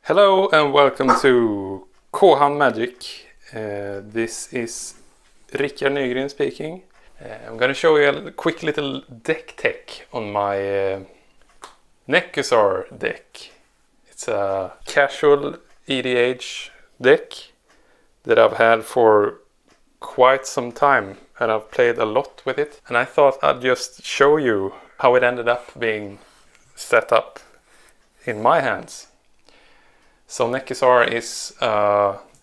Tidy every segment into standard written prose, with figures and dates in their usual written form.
Hello and welcome to Kohan Magic. This is Rickard speaking. I'm going to show you a quick little deck tech on my Nekusar deck. It's a casual EDH deck that I've had for quite some time and I've played a lot with it. And I thought I'd just show you how it ended up being set up in my hands. So Nekusar is,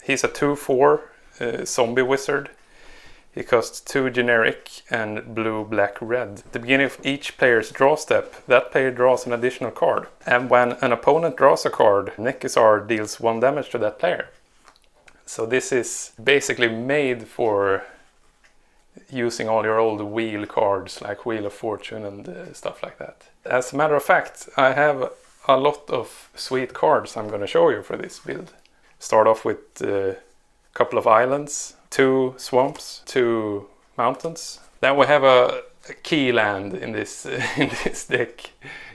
he's a 2/4 zombie wizard. He costs 2 generic and blue, black, red. At the beginning of each player's draw step, that player draws an additional card. And when an opponent draws a card, Nekusar deals 1 damage to that player. So this is basically made for using all your old wheel cards like Wheel of Fortune and stuff like that. As a matter of fact, I have a lot of sweet cards I'm going to show you for this build. Start off with a couple of islands, 2 swamps, 2 mountains. Then we have a key land in this in this deck.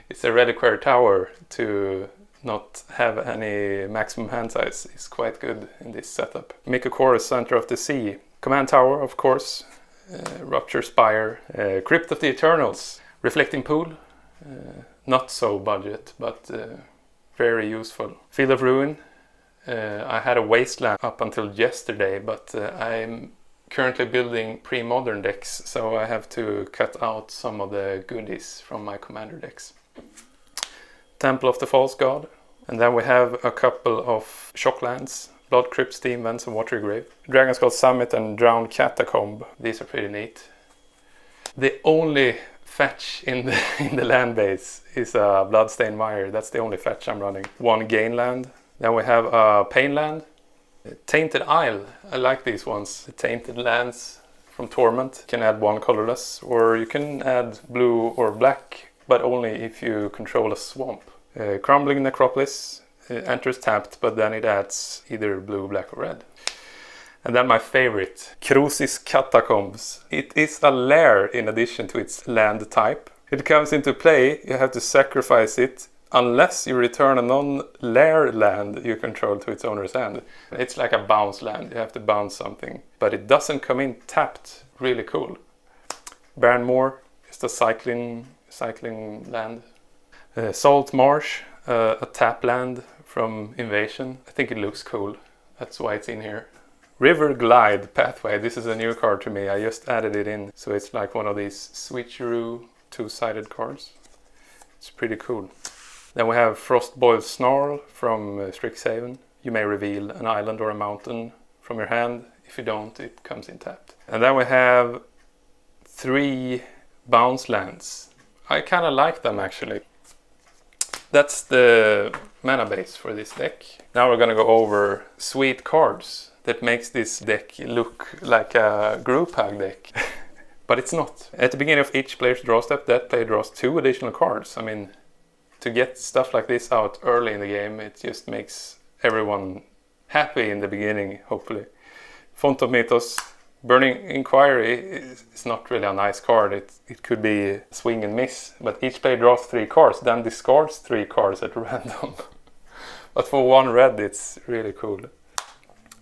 It's a reliquary tower. To not have any maximum hand size is quite good in this setup. Chorus, Center of the Sea. Command tower, of course. Rupture Spire. Crypt of the Eternals. Reflecting Pool. Not so budget, but very useful. Field of Ruin. I had a Wasteland up until yesterday, but I'm currently building pre-modern decks, so I have to cut out some of the goodies from my commander decks. Temple of the False God. And then we have a couple of Shocklands. Blood Crypt, Steam Vents, and Watery Grave. Dragon's Skull Summit and Drowned Catacomb. These are pretty neat. The only fetch in the land base is a Bloodstained Mire. That's the only fetch I'm running. 1 gain land. Then we have a Pain land. Tainted Isle. I like these ones. The tainted lands from Torment. You can add 1 colorless, or you can add blue or black, but only if you control a swamp. Crumbling Necropolis. Enters tapped, but then it adds either blue, black, or red. And then my favorite, Crucis Catacombs. It is a lair in addition to its land type. It comes into play, you have to sacrifice it unless you return a non-lair land you control to its owner's hand. It's like a bounce land, you have to bounce something. But it doesn't come in tapped, really cool. Barren Moor is the cycling land. Salt Marsh, a tap land from Invasion. I think it looks cool, that's why it's in here. River Glide Pathway. This is a new card to me. I just added it in. So it's like one of these switcheroo 2-sided cards. It's pretty cool. Then we have Frostboiled Snarl from Strixhaven. You may reveal an island or a mountain from your hand. If you don't, it comes in tapped. And then we have 3 bounce lands. I kind of like them actually. That's the mana base for this deck. Now we're going to go over sweet cards that makes this deck look like a group hug deck. But it's not. At the beginning of each player's draw step, that player draws 2 additional cards. I mean, to get stuff like this out early in the game, it just makes everyone happy in the beginning, hopefully. Font of Mythos. Burning Inquiry is not really a nice card. It could be swing and miss, but each player draws 3 cards, then discards 3 cards at random. But for 1 red, it's really cool.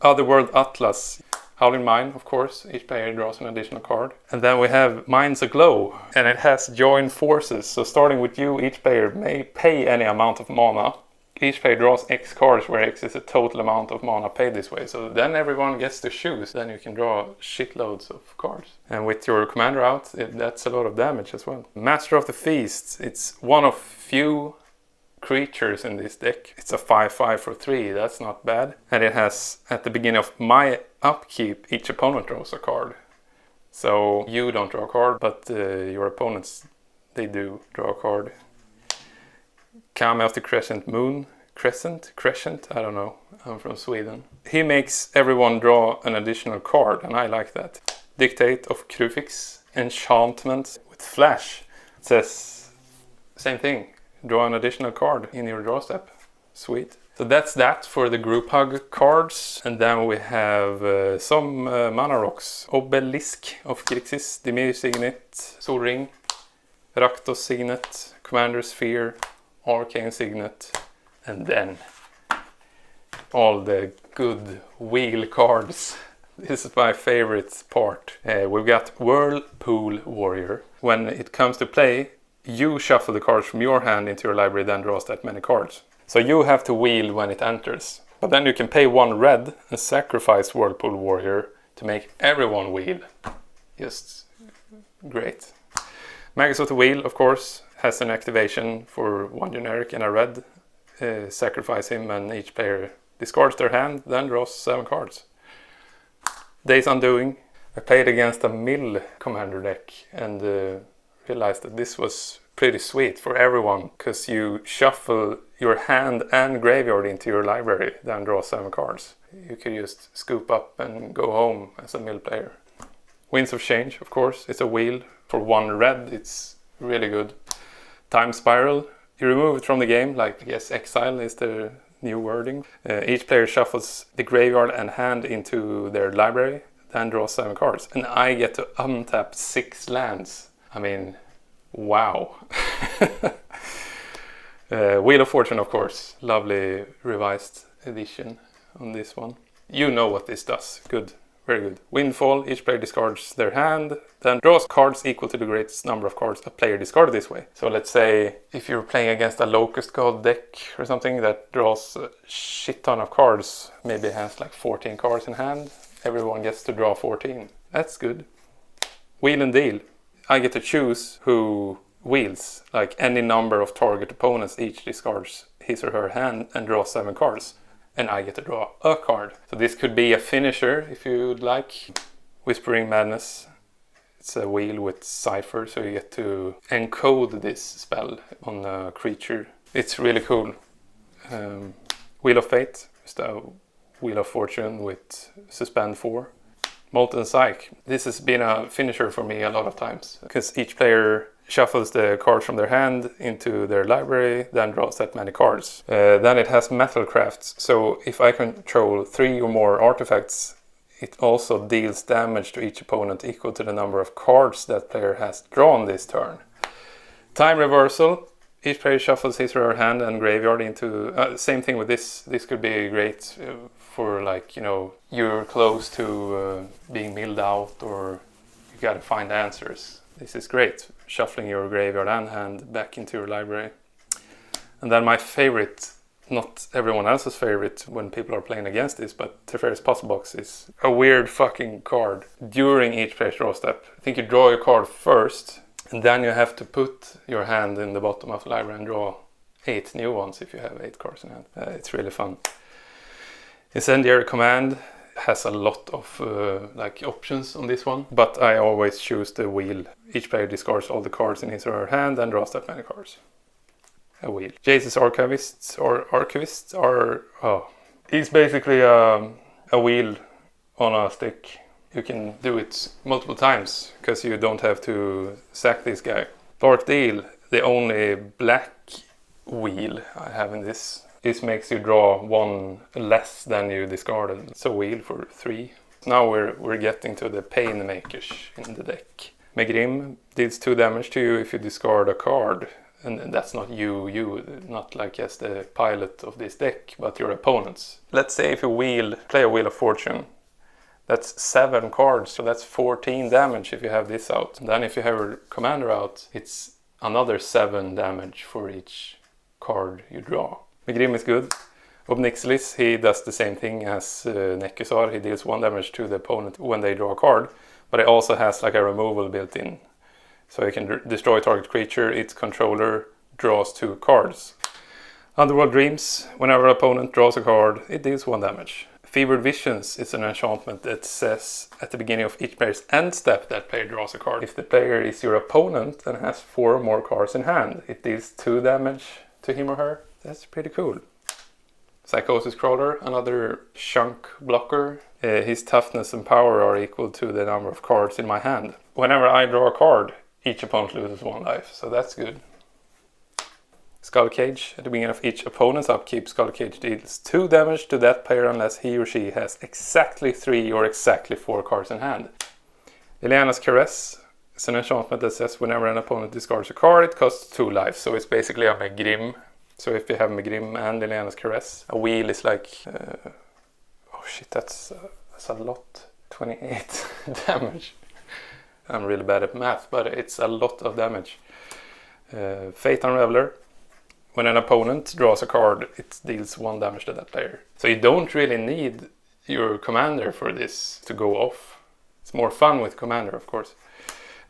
Otherworld Atlas. Howling Mine, of course. Each player draws an additional card. And then we have Minds Aglow. And it has Join Forces. So starting with you, each player may pay any amount of mana. Each player draws X cards, where X is the total amount of mana paid this way. So then everyone gets to choose. Then you can draw shitloads of cards. And with your commander out, that's a lot of damage as well. Master of the Feast. It's one of few creatures in this deck. It's a 5/5 for 3, that's not bad. And it has, at the beginning of my upkeep, each opponent draws a card. So you don't draw a card, but your opponents, they do draw a card. Kame of the Crescent Moon. Crescent? I don't know. I'm from Sweden. He makes everyone draw an additional card, and I like that. Dictate of Krufix. Enchantment with Flash. It says same thing. Draw an additional card in your draw step. Sweet. So that's that for the group hug cards. And then we have some mana rocks. Obelisk of Grixis, Dimir Signet, Sol Ring, Rakdos Signet, Commander Sphere, Arcane Signet, and then all the good wheel cards. This is my favorite part. We've got Whirlpool Warrior. When it comes to play, you shuffle the cards from your hand into your library, then draws that many cards. So you have to wheel when it enters. But then you can pay 1 red and sacrifice Whirlpool Warrior to make everyone wheel. Just great. Magus of the Wheel, of course, has an activation for 1 generic and a red. Sacrifice him and each player discards their hand, then draws 7 cards. Days Undoing. I played against a mill commander deck and realized that this was pretty sweet for everyone, because you shuffle your hand and graveyard into your library, then draw 7 cards. You could just scoop up and go home as a mill player. Winds of Change, of course, it's a wheel. For 1 red, it's really good. Time Spiral, you remove it from the game, like I guess Exile is the new wording. Each player shuffles the graveyard and hand into their library, then draws 7 cards. And I get to untap 6 lands. I mean, wow. Wheel of Fortune, of course. Lovely revised edition on this one. You know what this does. Good. Very good. Windfall. Each player discards their hand, then draws cards equal to the greatest number of cards a player discarded this way. So let's say if you're playing against a Locust God deck or something that draws a shit ton of cards, maybe has like 14 cards in hand, everyone gets to draw 14. That's good. Wheel and Deal. I get to choose who wheels, like any number of target opponents each discards his or her hand and draws 7 cards. And I get to draw a card. So this could be a finisher if you would like. Whispering Madness. It's a wheel with cipher, so you get to encode this spell on a creature. It's really cool. Wheel of Fate. Just a Wheel of Fortune with Suspend 4. Molten Psyche. This has been a finisher for me a lot of times, because each player shuffles the cards from their hand into their library, then draws that many cards. Then it has Metal Crafts, so if I control 3 or more artifacts, it also deals damage to each opponent equal to the number of cards that player has drawn this turn. Time Reversal. Each player shuffles his or her hand and graveyard into... same thing with this. This could be great for, like, you know, you're close to being milled out, or you gotta find answers. This is great. Shuffling your graveyard and hand back into your library. And then my favorite, not everyone else's favorite when people are playing against this, but Teferi's Puzzle Box is a weird fucking card. During each player's draw step, I think you draw your card first, and then you have to put your hand in the bottom of the library and draw 8 new ones if you have 8 cards in hand. It's really fun. Incendiary Command has a lot of like options on this one, but I always choose the wheel. Each player discards all the cards in his or her hand and draws that many cards. A wheel. Jace's Archivists are... he's basically a wheel on a stick. You can do it multiple times, because you don't have to sack this guy. Dark Deal, the only black wheel I have in this. This makes you draw 1 less than you discarded. It's a wheel for 3. Now we're getting to the pain makers in the deck. Megrim deals 2 damage to you if you discard a card. And that's not you, not like as the pilot of this deck, but your opponents. Let's say if you play a Wheel of Fortune, that's 7 cards, so that's 14 damage if you have this out. And then if you have your commander out, it's another 7 damage for each card you draw. Megrim is good. Obnixilis, he does the same thing as Nekusar. He deals 1 damage to the opponent when they draw a card, but it also has like a removal built in. So you can destroy target creature, its controller draws 2 cards. Underworld Dreams, whenever an opponent draws a card, it deals 1 damage. Fevered Visions is an enchantment that says at the beginning of each player's end step that player draws a card. If the player is your opponent and has 4 more cards in hand, it deals 2 damage to him or her. That's pretty cool. Psychosis Crawler, another chunk blocker. His toughness and power are equal to the number of cards in my hand. Whenever I draw a card, each opponent loses 1 life, so that's good. Skull Cage, at the beginning of each opponent's upkeep, Skull Cage deals 2 damage to that player unless he or she has exactly 3 or exactly 4 cards in hand. Liliana's Caress is an enchantment that says whenever an opponent discards a card, it costs 2 life, so it's basically a Megrim So if you have Megrim and Liliana's Caress, a wheel is like... oh shit, that's a lot. 28 damage. I'm really bad at math, but it's a lot of damage. Fate Unraveler. When an opponent draws a card, it deals 1 damage to that player. So you don't really need your commander for this to go off. It's more fun with commander, of course.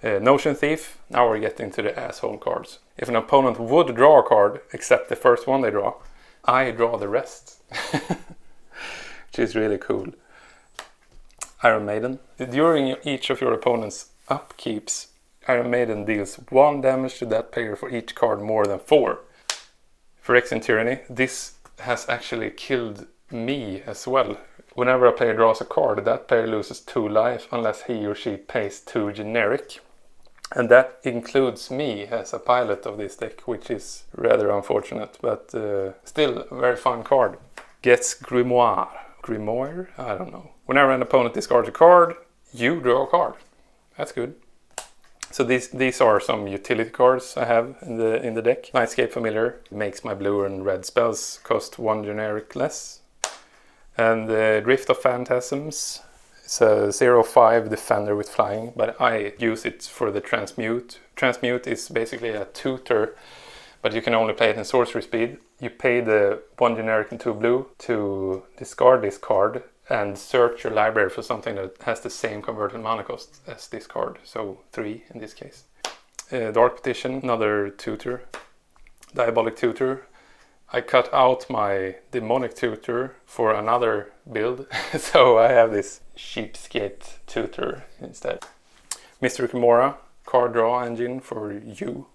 Notion Thief. Now we're getting to the asshole cards. If an opponent would draw a card, except the first one they draw, I draw the rest. Which is really cool. Iron Maiden. During each of your opponent's upkeeps, Iron Maiden deals 1 damage to that player for each card more than 4. Phyrexian Tyranny. This has actually killed me as well. Whenever a player draws a card, that player loses 2 life unless he or she pays 2 generic. And that includes me as a pilot of this deck, which is rather unfortunate, but still a very fun card. Gets Grimoire. Grimoire? I don't know. Whenever an opponent discards a card, you draw a card. That's good. So these are some utility cards I have in the deck. Nightscape Familiar makes my blue and red spells cost 1 generic less. And Drift of Phantasms. It's a 0/5 defender with flying, but I use it for the Transmute. Transmute is basically a tutor, but you can only play it in sorcery speed. You pay the 1 generic and 2 blue to discard this card and search your library for something that has the same converted mana cost as this card, so 3 in this case. Dark Petition, another tutor. Diabolic Tutor. I cut out my Demonic Tutor for another build, so I have this Sheepskate Tutor instead. Mysteric Mora, card draw engine for you.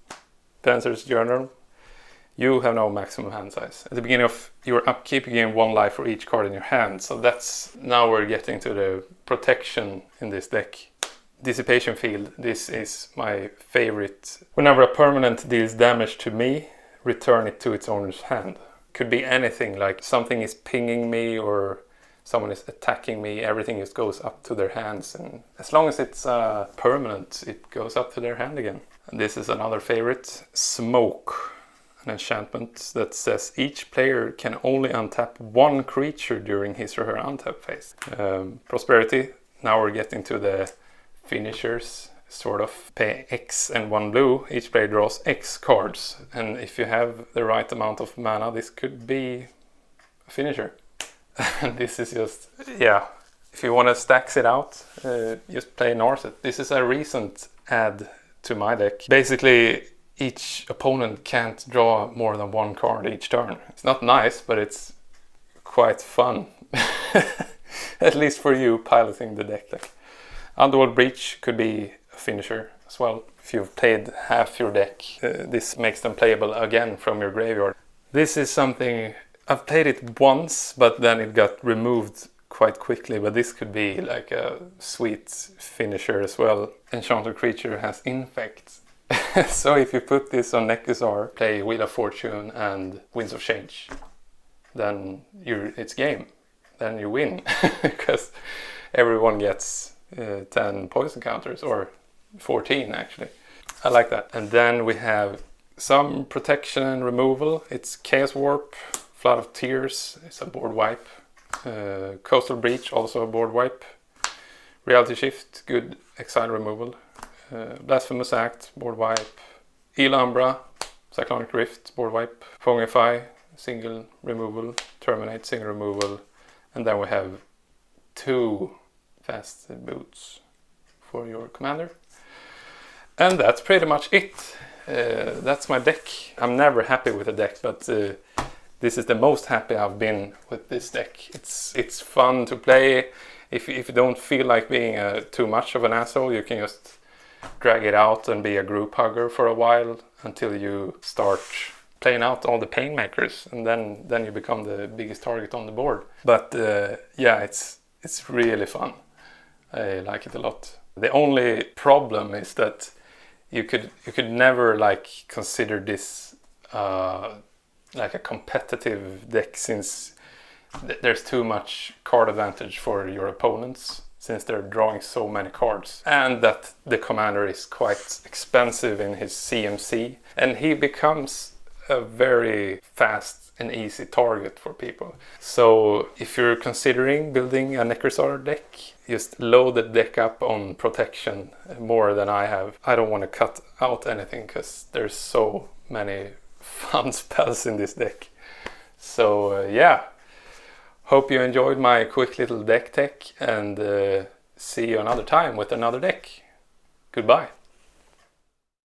Dancer's Journal. You have no maximum hand size. At the beginning of your upkeep, you gain 1 life for each card in your hand. So that's, now we're getting to the protection in this deck. Dissipation Field, this is my favorite. Whenever a permanent deals damage to me, return it to its owner's hand. Could be anything, like something is pinging me or someone is attacking me, everything just goes up to their hands. And as long as it's permanent, it goes up to their hand again. And this is another favorite, Smoke. An enchantment that says each player can only untap 1 creature during his or her untap phase. Prosperity, now we're getting to the finishers, sort of. Pay X and 1 blue, each player draws X cards, and if you have the right amount of mana, this could be a finisher. And this is just, yeah, if you want to stacks it out, just play Narset. This is a recent add to my deck. Basically, each opponent can't draw more than 1 card each turn. It's not nice, but it's quite fun. At least for you piloting the deck. Underworld Breach could be a finisher as well. If you've played half your deck, this makes them playable again from your graveyard. This is something, I've played it once, but then it got removed quite quickly. But this could be like a sweet finisher as well. Enchanted creature has Infect. So if you put this on Nekusar, play Wheel of Fortune and Winds of Change, then it's game. Then you win, because everyone gets 10 poison counters, or 14 actually. I like that. And then we have some protection and removal. It's Chaos Warp, Flood of Tears, it's a board wipe. Coastal Breach, also a board wipe. Reality Shift, good exile removal. Blasphemous Act, board wipe. Elumbra, Cyclonic Rift, board wipe. Fongify, single removal. Terminate, single removal. And then we have 2 fast boots for your commander. And that's pretty much it. That's my deck. I'm never happy with a deck, but this is the most happy I've been with this deck. It's fun to play. If you don't feel like being too much of an asshole, you can just drag it out and be a group hugger for a while until you start playing out all the painmakers, and then you become the biggest target on the board. But yeah, it's really fun. I like it a lot. The only problem is that you could never like consider this like a competitive deck, since there's too much card advantage for your opponents, since they're drawing so many cards, and that the commander is quite expensive in his CMC, and he becomes a very fast and easy target for people. So if you're considering building a Nekusar deck, just load the deck up on protection more than I have. I don't want to cut out anything because there's so many fun spells in this deck. So yeah, hope you enjoyed my quick little deck tech, and see you another time with another deck. Goodbye.